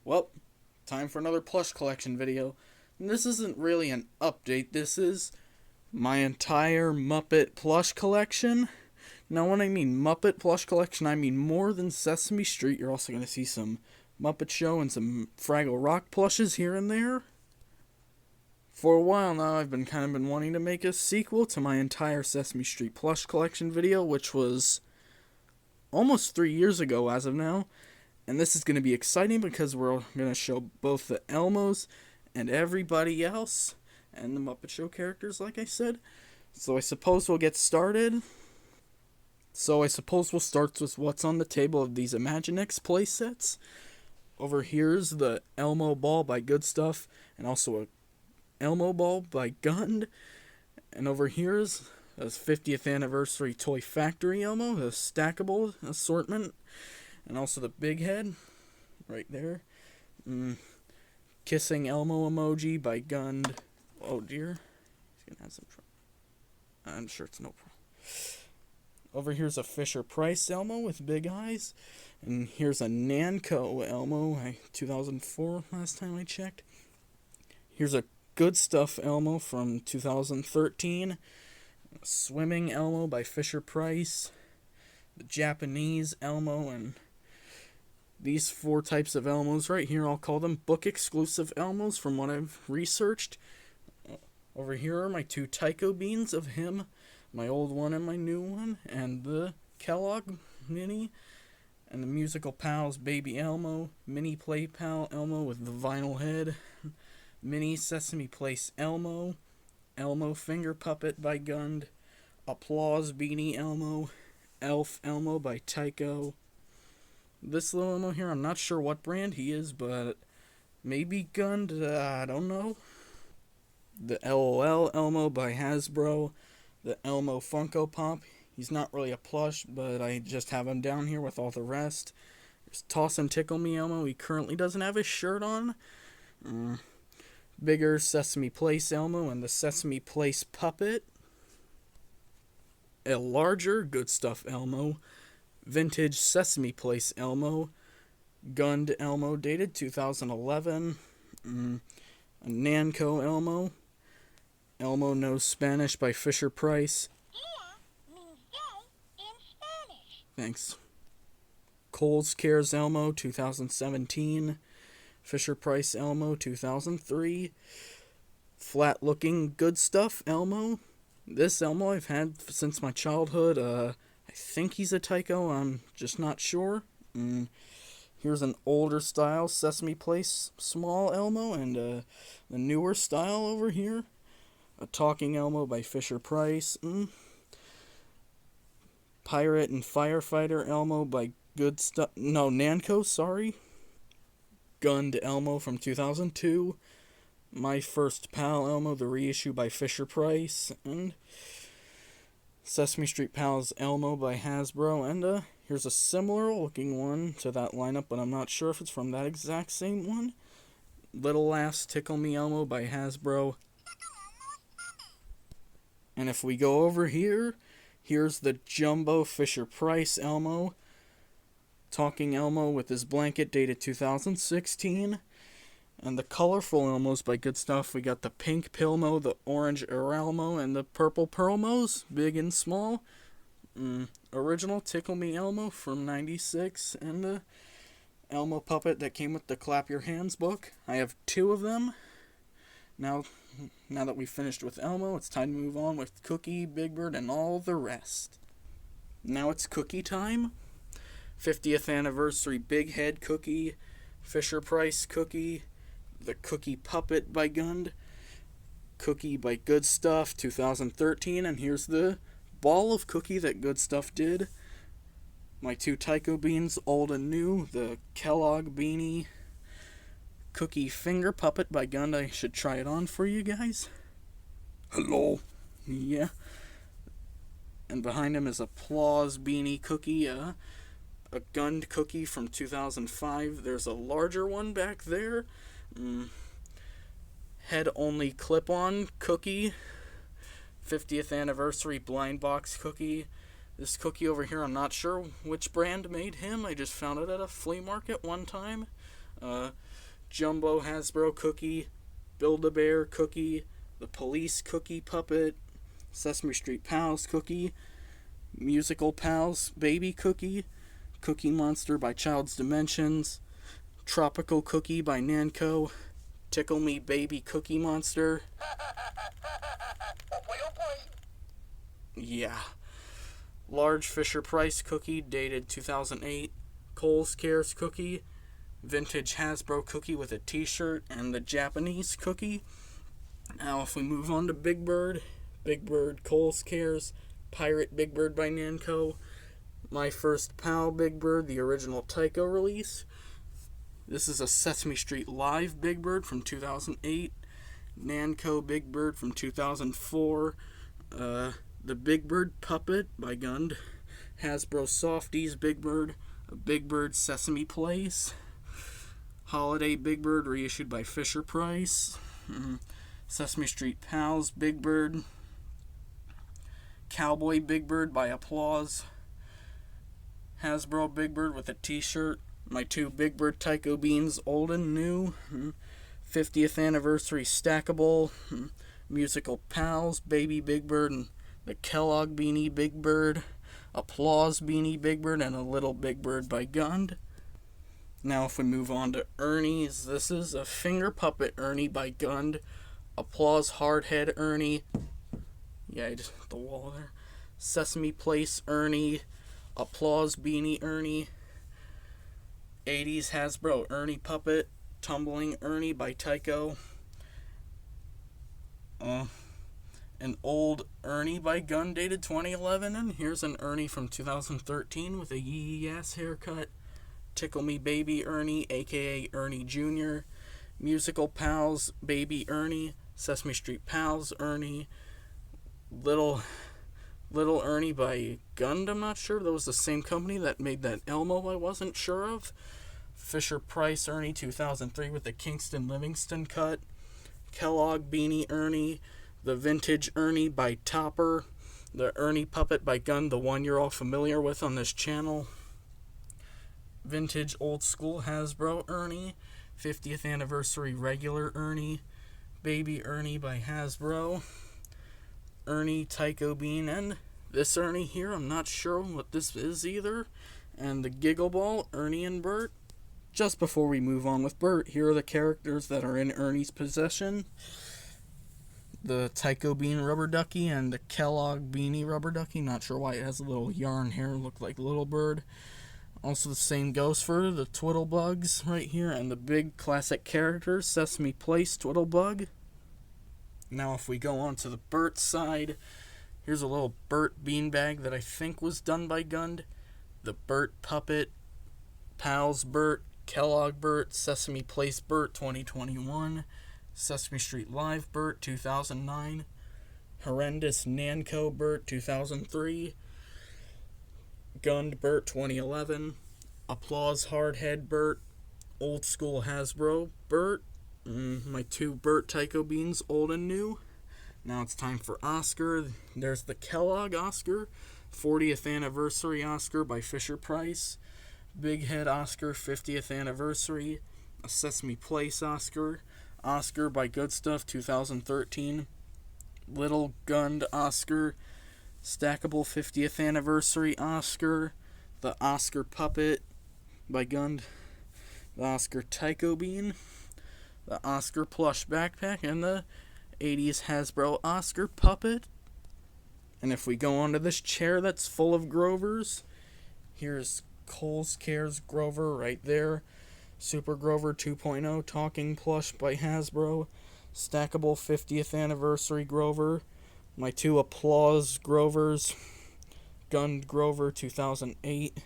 Well, time for another plush collection video. And this isn't really an update, this is my entire Muppet plush collection. Now when I mean Muppet plush collection, I mean more than Sesame Street. You're also going to see some Muppet Show and some Fraggle Rock plushes here and there. For a while now, I've been wanting to make a sequel to my entire Sesame Street plush collection video, which was almost 3 years ago as of now. And this is going to be exciting because we're going to show both the Elmos and everybody else, and the Muppet Show characters, like I said. So I suppose we'll get started. We'll start with what's on the table of these Imaginext playsets. Over here's the Elmo ball by Good Stuff, and also a Elmo ball by Gund. And over here's a 50th anniversary Toy Factory Elmo, the stackable assortment. And also the big head, right there. Kissing Elmo emoji by Gund. Oh dear. He's gonna have some trouble. I'm sure it's no problem. Over here's a Fisher-Price Elmo with big eyes. And here's a Namco Elmo, 2004 last time I checked. Here's a Good Stuff Elmo from 2013. A Swimming Elmo by Fisher-Price. The Japanese Elmo, and these 4 types of Elmos right here, I'll call them book-exclusive Elmos from what I've researched. Over here are my 2 Tycho beans of him, my old one and my new one, and the Kellogg Mini, and the Musical Pals Baby Elmo, Mini Play Pal Elmo with the vinyl head, Mini Sesame Place Elmo, Elmo Finger Puppet by Gund, Applause Beanie Elmo, Elf Elmo by Tycho. This little Elmo here, I'm not sure what brand he is, but maybe Gund, I don't know. The LOL Elmo by Hasbro. The Elmo Funko Pop. He's not really a plush, but I just have him down here with all the rest. There's Toss and Tickle Me Elmo. He currently doesn't have his shirt on. Bigger Sesame Place Elmo and the Sesame Place Puppet. A larger Good Stuff Elmo. Vintage Sesame Place Elmo. Gund Elmo dated 2011. A Namco Elmo. Elmo Knows Spanish by Fisher-Price. Yeah, means day in Spanish. Thanks. Kohl's Cares Elmo 2017. Fisher-Price Elmo 2003. Flat Looking Good Stuff Elmo. This Elmo I've had since my childhood. I think he's a Tycho, I'm just not sure. Here's an older style Sesame Place small Elmo, and the newer style over here. A Talking Elmo by Fisher-Price. Pirate and Firefighter Elmo by Good Stuff. No, Namco, sorry. Gund Elmo from 2002. My First Pal Elmo, the reissue by Fisher-Price. And Sesame Street Pals Elmo by Hasbro. And here's a similar looking one to that lineup, but I'm not sure if it's from that exact same one. Little Last Tickle Me Elmo by Hasbro. And if we go over here, here's the Jumbo Fisher-Price Elmo. Talking Elmo with his blanket dated 2016. And the colorful Elmos by Good Stuff. We got the pink Pilmo, the orange Elmo, and the purple Pearlmos, big and small. Original Tickle Me Elmo from 96. And the Elmo puppet that came with the Clap Your Hands book. I have 2 of them. Now that we've finished with Elmo, it's time to move on with Cookie, Big Bird, and all the rest. Now it's Cookie time. 50th Anniversary Big Head Cookie, Fisher-Price Cookie, the Cookie Puppet by Gund, Cookie by Good Stuff, 2013, and here's the ball of Cookie that Good Stuff did. My 2 Tycho beans, old and new, the Kellogg Beanie, Cookie Finger Puppet by Gund. I should try it on for you guys. Hello. Yeah. And behind him is Applause Beanie Cookie, a Gund Cookie from 2005. There's a larger one back there. Head-only clip-on Cookie. 50th Anniversary Blind Box Cookie. This cookie over here, I'm not sure which brand made him. I just found it at a flea market one time. Jumbo Hasbro cookie, Build-A-Bear cookie, the Police cookie puppet, Sesame Street Pals cookie, Musical Pals baby cookie, Cookie Monster by Child's Dimensions, Tropical Cookie by Namco, Tickle Me Baby Cookie Monster. Yeah. Large Fisher Price cookie dated 2008, Kohl's Cares cookie, vintage Hasbro cookie with a t-shirt, and the Japanese cookie. Now if we move on to Big Bird, Kohl's Cares, Pirate Big Bird by Namco, My First Pal Big Bird, the original Tyco release. This is a Sesame Street Live Big Bird from 2008, Namco Big Bird from 2004, the Big Bird Puppet by Gund, Hasbro Softies Big Bird, a Big Bird Sesame Place, Holiday Big Bird reissued by Fisher Price, Sesame Street Pals Big Bird, Cowboy Big Bird by Applause, Hasbro Big Bird with a t-shirt, my two Big Bird Tyco Beans old and new, 50th anniversary stackable, Musical Pals Baby Big Bird, and the Kellogg Beanie Big Bird, Applause Beanie Big Bird, and a Little Big Bird by Gund. Now if we move on to Ernie's, this is a finger puppet Ernie by Gund, Applause Hardhead Ernie, yeah, just hit the wall there, Sesame Place Ernie, Applause Beanie Ernie, 80s Hasbro Ernie Puppet, Tumbling Ernie by Tyco, an old Ernie by Gund dated 2011, and here's an Ernie from 2013 with a yee-ass haircut, Tickle Me Baby Ernie, aka Ernie Jr., Musical Pals Baby Ernie, Sesame Street Pals Ernie, Little Ernie by Gund, I'm not sure. That was the same company that made that Elmo I wasn't sure of. Fisher Price Ernie 2003 with the Kingston Livingston cut. Kellogg Beanie Ernie. The Vintage Ernie by Topper. The Ernie Puppet by Gund, the one you're all familiar with on this channel. Vintage Old School Hasbro Ernie. 50th Anniversary Regular Ernie. Baby Ernie by Hasbro. Ernie Tyco Bean, and this Ernie here, I'm not sure what this is either. And the Giggle Ball, Ernie and Bert. Just before we move on with Bert, here are the characters that are in Ernie's possession. The Tyco Bean Rubber Ducky and the Kellogg Beanie Rubber Ducky. Not sure why it has a little yarn hair, look like Little Bird. Also the same goes for the Twiddlebugs right here, and the big classic character, Sesame Place Twiddlebug. Now if we go on to the Bert side, here's a little Bert beanbag that I think was done by Gund. The Bert Puppet, Pals Bert, Kellogg Bert, Sesame Place Bert 2021, Sesame Street Live Bert 2009, Horrendous Namco Bert 2003, Gund Bert 2011, Applause Hardhead Bert, Old School Hasbro Bert, my two Bert Tyco Beans, old and new. Now it's time for Oscar. There's the Kellogg Oscar, 40th Anniversary Oscar by Fisher Price, Big Head Oscar, 50th Anniversary, a Sesame Place Oscar, Oscar by Good Stuff 2013, Little Gund Oscar, Stackable 50th Anniversary Oscar, the Oscar Puppet by Gund, the Oscar Tyco Bean, the Oscar Plush Backpack, and the 80s Hasbro Oscar Puppet. And if we go on to this chair that's full of Grovers, here's Kohl's Cares Grover right there, Super Grover 2.0 Talking Plush by Hasbro, Stackable 50th Anniversary Grover, my two Applause Grovers, Gund Grover 2008,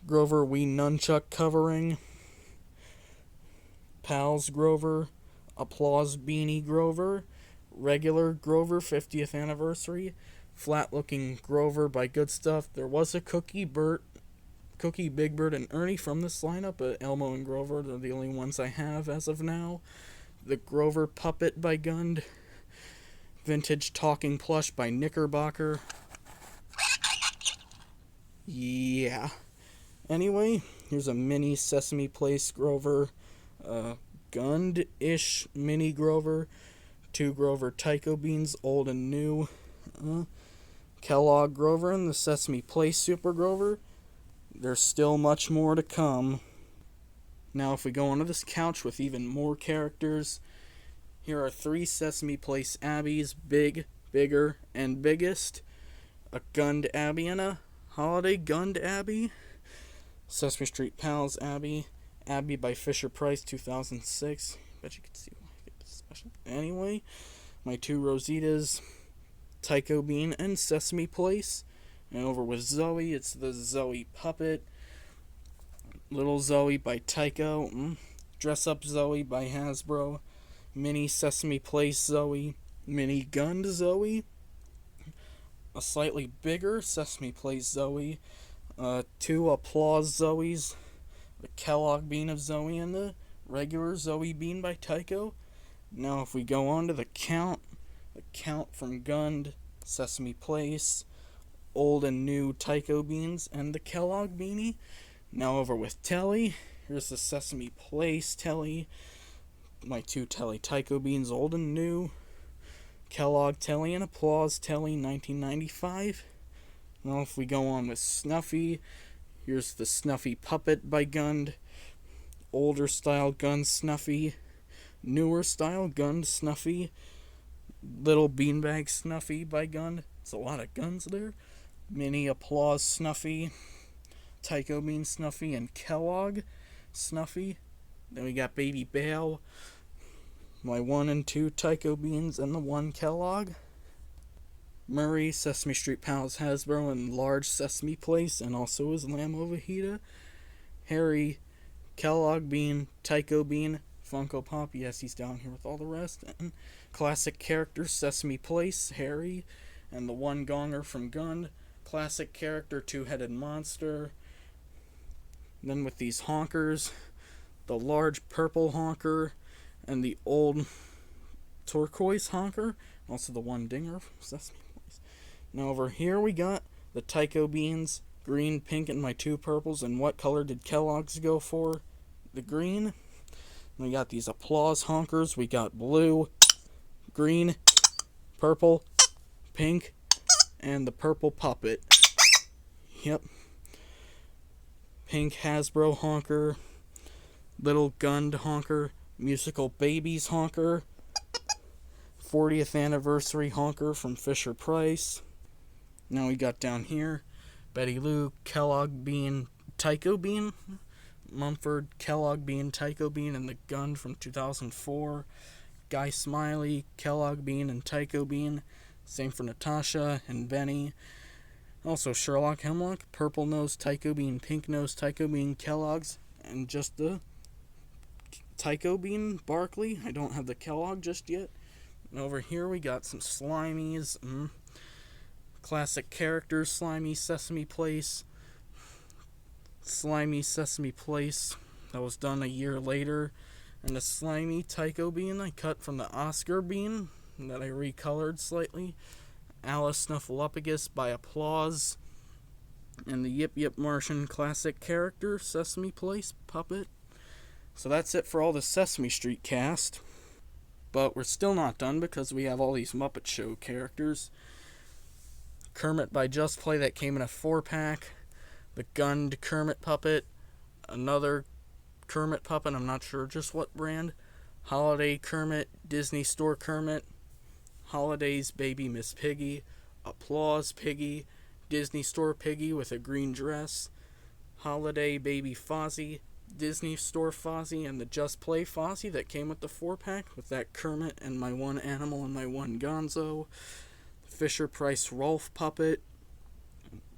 Grover Wii Nunchuck Covering, Pals Grover, Applause Beanie Grover, Regular Grover 50th Anniversary, Flat Looking Grover by Good Stuff. There was a Cookie Big Bird, and Ernie from this lineup, but Elmo and Grover are the only ones I have as of now. The Grover Puppet by Gund, Vintage Talking Plush by Knickerbocker. Yeah. Anyway, Here's a mini Sesame Place Grover, Gund-ish mini Grover, 2 Grover Tycho Beans, old and new, Kellogg Grover, and the Sesame Place Super Grover. There's still much more to come. Now if we go onto this couch with even more characters, here are 3 Sesame Place Abbeys, big, bigger, and biggest. A Gund Abbey and a Holiday Gund Abbey. Sesame Street Pals Abbey. Abbey by Fisher Price, 2006. Bet you could see why I get this special. Anyway, my 2 Rositas, Tycho Bean and Sesame Place. And over with Zoe, it's the Zoe Puppet. Little Zoe by Tycho. Dress Up Zoe by Hasbro. Mini Sesame Place Zoe. Mini Gund Zoe. A slightly bigger Sesame Place Zoe. 2 Applause Zoes. The Kellogg Bean of Zoe and the regular Zoe Bean by Tycho. Now if we go on to the count from Gund, Sesame Place, old and new Tycho Beans, and the Kellogg Beanie. Now over with Telly. Here's the Sesame Place Telly. My 2 Telly Tycho Beans, old and new. Kellogg Telly and Applause Telly, 1995. Now if we go on with Snuffy, here's the Snuffy Puppet by Gund. Older style Gund Snuffy. Newer style Gund Snuffy. Little Beanbag Snuffy by Gund. It's a lot of guns there. Mini Applause Snuffy. Tycho Bean Snuffy and Kellogg Snuffy. Then we got Baby Bale. My 1 and 2 Tycho Beans and the 1 Kellogg. Murray, Sesame Street Pals Hasbro, and large Sesame Place, and also his Lamb Ovejita. Harry, Kellogg Bean, Tycho Bean, Funko Pop, yes, he's down here with all the rest. And classic characters, Sesame Place, Harry, and the 1 Gonger from Gund. Classic character, 2-headed monster. And then with these honkers, the large purple honker, and the old turquoise honker. Also the 1 dinger from Sesame Place. Now over here we got the Tycho Beans, green, pink, and my 2 purples. And what color did Kellogg's go for? The green. We got these Applause honkers. We got blue, green, purple, pink, and the purple puppet. Yep. Pink Hasbro honker, little Gund honker, musical Babies honker, 40th anniversary honker from Fisher Price. Now we got down here Betty Lou, Kellogg Bean, Tycho Bean, Mumford, Kellogg Bean, Tycho Bean, and the Gund from 2004. Guy Smiley, Kellogg Bean, and Tycho Bean. Same for Natasha and Benny. Also Sherlock Hemlock, Purple Nose, Tycho Bean, Pink Nose, Tycho Bean, Kellogg's, and just the Tycho Bean Barkley. I don't have the Kellogg just yet. And over here we got some Slimies. Classic characters, Slimy Sesame Place. Slimy Sesame Place. That was done a year later. And the Slimy Tycho Bean I cut from the Oscar Bean that I recolored slightly. Alice Snuffleupagus by Applause. And the Yip Yip Martian classic character, Sesame Place puppet. So that's it for all the Sesame Street cast. But we're still not done because we have all these Muppet Show characters. Kermit by Just Play that came in a 4-pack. The Gund Kermit puppet. Another Kermit puppet, I'm not sure just what brand. Holiday Kermit, Disney Store Kermit. Holidays Baby Miss Piggy. Applause Piggy. Disney Store Piggy with a green dress. Holiday Baby Fozzie. Disney Store Fozzie, and the Just Play Fozzie that came with the 4-pack with that Kermit and my 1 Animal and my 1 Gonzo. Fisher Price Rolf puppet.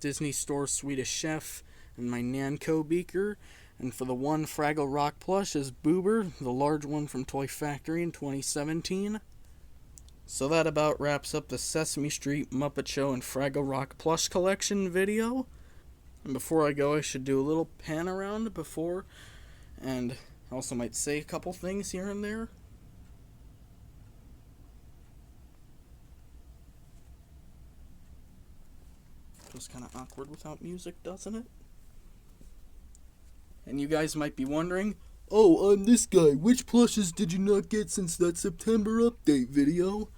Disney Store Swedish Chef, and my Nanco Beaker. And for the 1 Fraggle Rock plush is Boober, the large one from Toy Factory in 2017. So that about wraps up the Sesame Street, Muppet Show, and Fraggle Rock plush collection video. And before I go, I should do a little pan around before, and I also might say a couple things here and there. Feels kind of awkward without music, doesn't it? And you guys might be wondering, oh, I'm this guy. Which plushes did you not get since that September update video?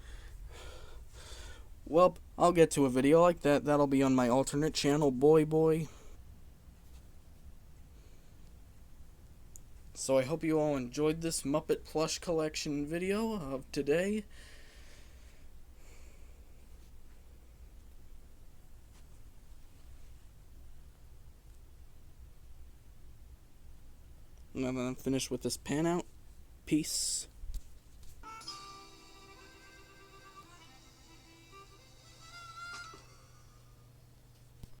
Well, I'll get to a video like that. That'll be on my alternate channel, Boy. So I hope you all enjoyed this Muppet plush collection video of today. And then I'm finished with this pan out. Peace.